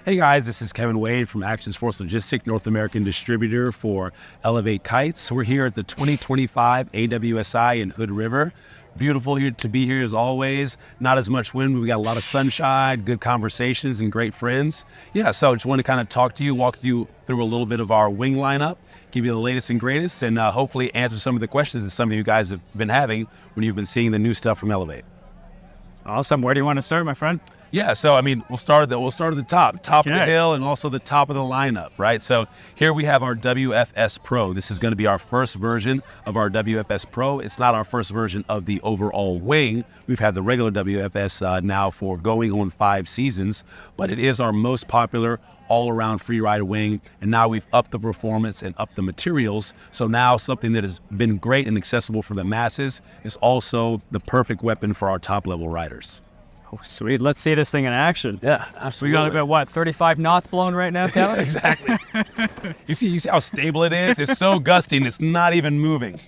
Hey guys, this is Kevin Wade from Action Sports Logistic, North American distributor for ELEVEIGHT Kites. We're here at the 2025 AWSI in Hood River. Beautiful here to be here as always. Not as much wind, but we got a lot of sunshine, good conversations, and great friends. Yeah, so I just want to kind of talk to you, walk you through a little bit of our wing lineup, give you the latest and greatest, and hopefully answer some of the questions that some of you guys have been having when you've been seeing the new stuff from ELEVEIGHT. Awesome. Where do you want to start, my friend? Yeah, so I mean, we'll start at the top of the hill, and also the top of the lineup, right? So here we have our WFS Pro. This is going to be our first version of our WFS Pro. It's not our first version of the overall wing. We've had the regular WFS now for going on 5 seasons, but it is our most popular all-around free ride wing, and now we've upped the performance and upped the materials. So now something that has been great and accessible for the masses is also the perfect weapon for our top-level riders. Oh, sweet. Let's see this thing in action. Yeah, absolutely. We got about, what, 35 knots blowing right now, Kevin? Exactly. You see how stable it is? It's so gusty and it's not even moving.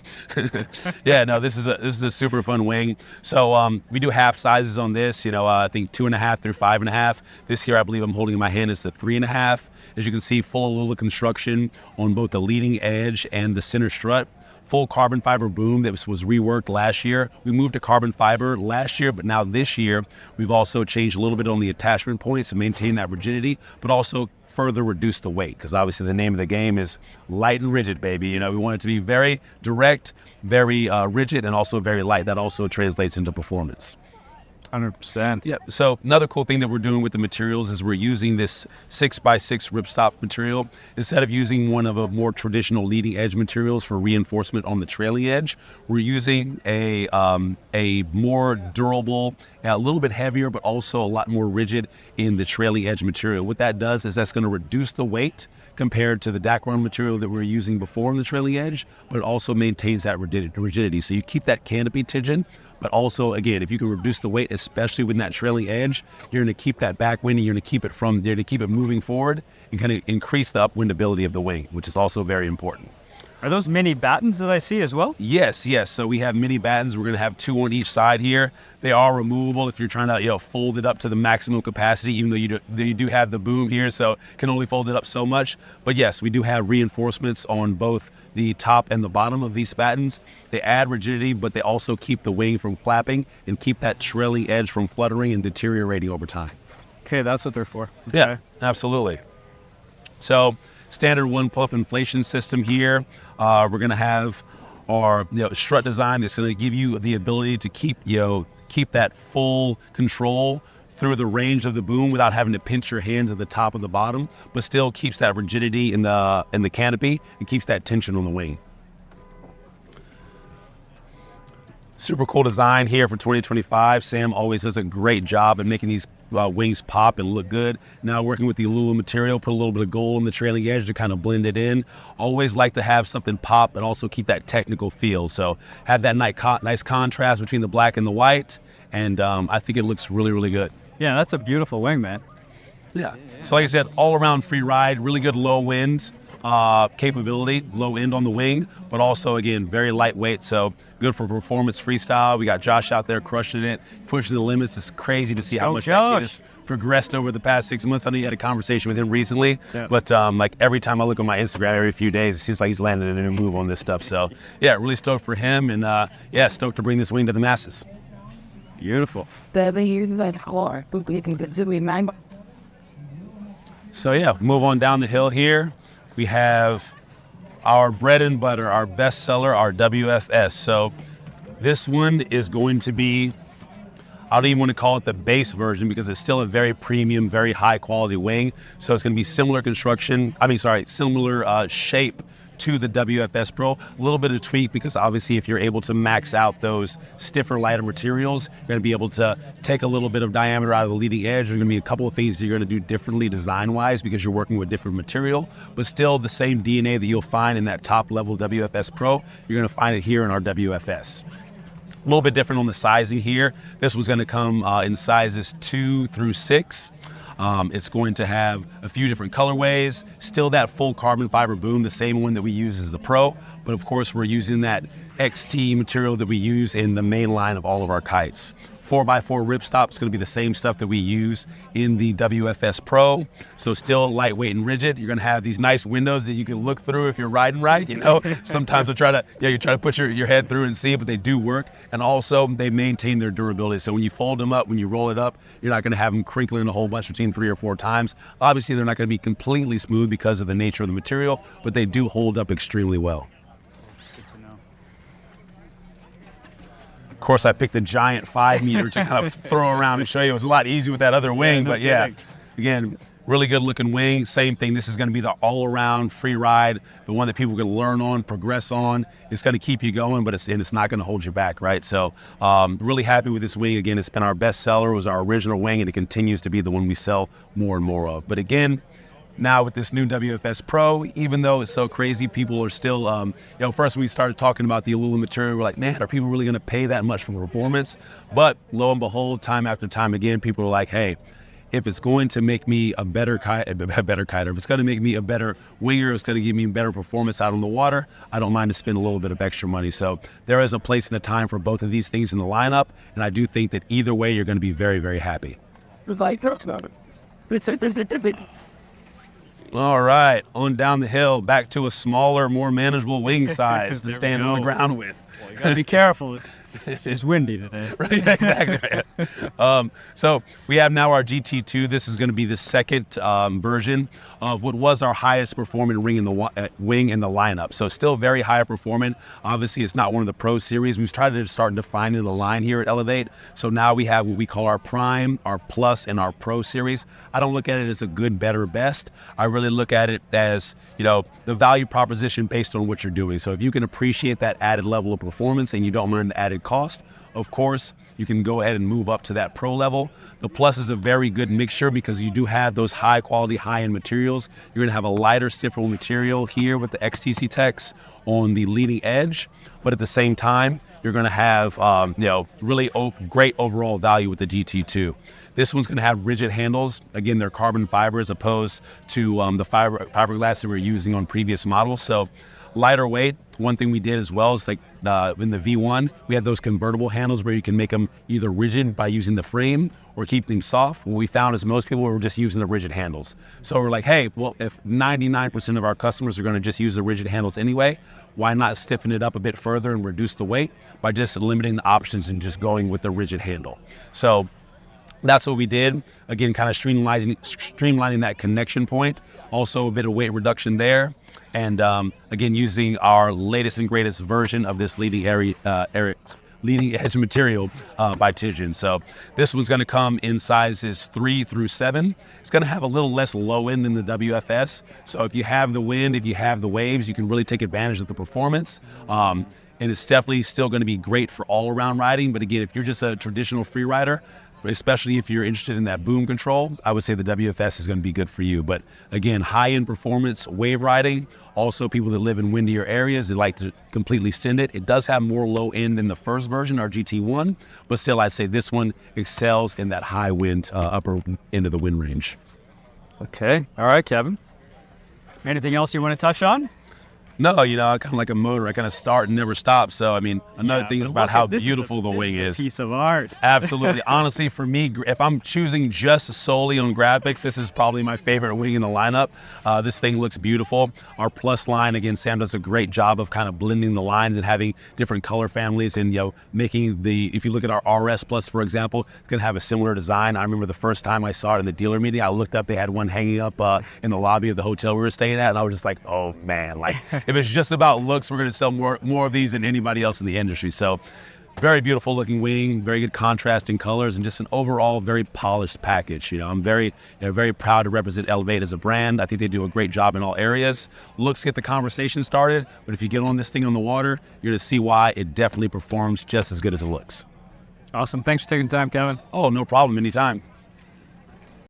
Yeah, no, this is a super fun wing. So we do half sizes on this, I think 2.5 through 5.5. This here, I believe I'm holding in my hand, is the 3.5. As you can see, full Lula construction on both the leading edge and the center strut. Full carbon fiber boom that was reworked last year. We moved to carbon fiber last year, but now this year, we've also changed a little bit on the attachment points to maintain that rigidity, but also further reduce the weight, because obviously the name of the game is light and rigid, baby. We want it to be very direct, very rigid, and also very light. That also translates into performance. 100%. Yeah, so another cool thing that we're doing with the materials is we're using this 6x6 ripstop material. Instead of using one of a more traditional leading edge materials for reinforcement on the trailing edge, we're using a more durable, a little bit heavier, but also a lot more rigid in the trailing edge material. What that does is that's going to reduce the weight compared to the Dacron material that we were using before on the trailing edge, but it also maintains that rigidity. So you keep that canopy tension, but also, again, if you can reduce the weight, especially with that trailing edge, you're going to keep that back wind, and you're going to keep it from there to keep it moving forward and kind of increase the upwind ability of the wing, which is also very important. Are those mini battens that I see as well? Yes. So we have mini battens. We're going to have 2 on each side here. They are removable if you're trying to, fold it up to the maximum capacity, even though you do have the boom here, so can only fold it up so much. But yes, we do have reinforcements on both the top and the bottom of these battens. They add rigidity, but they also keep the wing from flapping and keep that trailing edge from fluttering and deteriorating over time. Okay, that's what they're for. Okay. Yeah, absolutely. So standard 1-pump inflation system here. We're going to have our strut design that's going to give you the ability to keep that full control through the range of the boom without having to pinch your hands at the top and the bottom, but still keeps that rigidity in the canopy and keeps that tension on the wing. Super cool design here for 2025. Sam always does a great job at making these wings pop and look good. Now working with the aluminum material, put a little bit of gold on the trailing edge to kind of blend it in. Always like to have something pop, but also keep that technical feel. So have that nice contrast between the black and the white, and I think it looks really, really good. Yeah, that's a beautiful wing, man. Yeah. So like I said, all around free ride, really good low wind capability, low end on the wing, but also, again, very lightweight, so good for performance freestyle. We got Josh out there crushing it, pushing the limits. It's crazy to see how much that kid has progressed over the past 6 months. I know you had a conversation with him recently, but like every time I look on my Instagram every few days, it seems like he's landing a new move on this stuff. So yeah, really stoked for him, and yeah, stoked to bring this wing to the masses. Beautiful. So yeah, move on down the hill here. We have our bread and butter, our best seller, our WFS. So this one is going to be, I don't even want to call it the base version because it's still a very premium, very high quality wing. So it's going to be similar similar shape to the WFS Pro. A little bit of tweak because obviously if you're able to max out those stiffer, lighter materials, you're going to be able to take a little bit of diameter out of the leading edge. There's going to be a couple of things that you're going to do differently design-wise because you're working with different material, but still the same DNA that you'll find in that top-level WFS Pro, you're going to find it here in our WFS. A little bit different on the sizing here. This was going to come in sizes 2 through 6. It's going to have a few different colorways, still that full carbon fiber boom, the same one that we use as the Pro, but of course we're using that XT material that we use in the main line of all of our kites. 4x4 ripstop is going to be the same stuff that we use in the WFS Pro. So still lightweight and rigid. You're going to have these nice windows that you can look through if you're riding right. You know, sometimes you try to put your head through and see it, but they do work. And also they maintain their durability. So when you fold them up, when you roll it up, you're not going to have them crinkling a whole bunch between 3 or 4 times. Obviously, they're not going to be completely smooth because of the nature of the material, but they do hold up extremely well. Of course, I picked a giant 5 meter to kind of throw around and show you. It was a lot easier with that other wing, but yeah, again, really good looking wing. Same thing. This is going to be the all around free ride, the one that people can learn on, progress on. It's going to keep you going, but it's not going to hold you back, right? So really happy with this wing. Again, it's been our best seller. It was our original wing, and it continues to be the one we sell more and more of. But again, now with this new WFS Pro, even though it's so crazy, people are still, first when we started talking about the aluminum material, we're like, man, are people really going to pay that much for performance? But lo and behold, time after time again, people are like, hey, if it's going to make me a better kiter, if it's going to make me a better winger, it's going to give me better performance out on the water, I don't mind to spend a little bit of extra money. So there is a place and a time for both of these things in the lineup, and I do think that either way, you're going to be very, very happy. All right, on down the hill, back to a smaller, more manageable wing size to stand on the ground with. Well, you gotta be careful. It's windy today. Right, exactly. So we have now our GT2. This is going to be the second version of what was our highest performing wing in the lineup. So still very high performing. Obviously, it's not one of the Pro series. We've tried to start defining the line here at Elevate. So now we have what we call our Prime, our Plus, and our Pro series. I don't look at it as a good, better, best. I really look at it as, the value proposition based on what you're doing. So if you can appreciate that added level of performance and you don't mind the added cost, of course, you can go ahead and move up to that Pro level. The Plus is a very good mixture because you do have those high quality, high-end materials. You're gonna have a lighter, stiffer material here with the XTC Techs on the leading edge, but at the same time, you're gonna have really great overall value with the GT2. This one's gonna have rigid handles. Again, they're carbon fiber as opposed to the fiberglass that we're using on previous models. So lighter weight. One thing we did as well is like in the V1, we had those convertible handles where you can make them either rigid by using the frame or keep them soft. What we found is most people were just using the rigid handles. So we're like, hey, well, if 99% of our customers are gonna just use the rigid handles anyway, why not stiffen it up a bit further and reduce the weight by just limiting the options and just going with the rigid handle? So that's what we did. Again, kind of streamlining that connection point. Also a bit of weight reduction there. And again, using our latest and greatest version of this leading edge material by Tijan. So this one's gonna come in sizes 3 through 7. It's gonna have a little less low end than the WFS. So if you have the wind, if you have the waves, you can really take advantage of the performance. And it's definitely still gonna be great for all around riding. But again, if you're just a traditional free rider, especially if you're interested in that boom control, I would say the WFS is going to be good for you. But again, high-end performance, wave riding, also people that live in windier areas, they like to completely send it. It does have more low end than the first version, our GT1, but still I'd say this one excels in that high wind, upper end of the wind range. Okay, all right, Kevin. Anything else you want to touch on? No, I kind of like a motor. I kind of start and never stop. So, another thing is about how beautiful the wing is. This is a piece of art. Absolutely. Honestly, for me, if I'm choosing just solely on graphics, this is probably my favorite wing in the lineup. This thing looks beautiful. Our Plus line, again, Sam does a great job of kind of blending the lines and having different color families and, making if you look at our RS Plus, for example, it's going to have a similar design. I remember the first time I saw it in the dealer meeting, I looked up, they had one hanging up in the lobby of the hotel we were staying at, and I was just like, oh, man, if it's just about looks, we're going to sell more of these than anybody else in the industry. So very beautiful looking wing, very good contrasting colors, and just an overall very polished package. I'm very proud to represent Elevate as a brand. I think they do a great job in all areas. Looks get the conversation started, but if you get on this thing on the water, you're going to see why it definitely performs just as good as it looks. Awesome. Thanks for taking the time, Kevin. Oh, no problem. Anytime.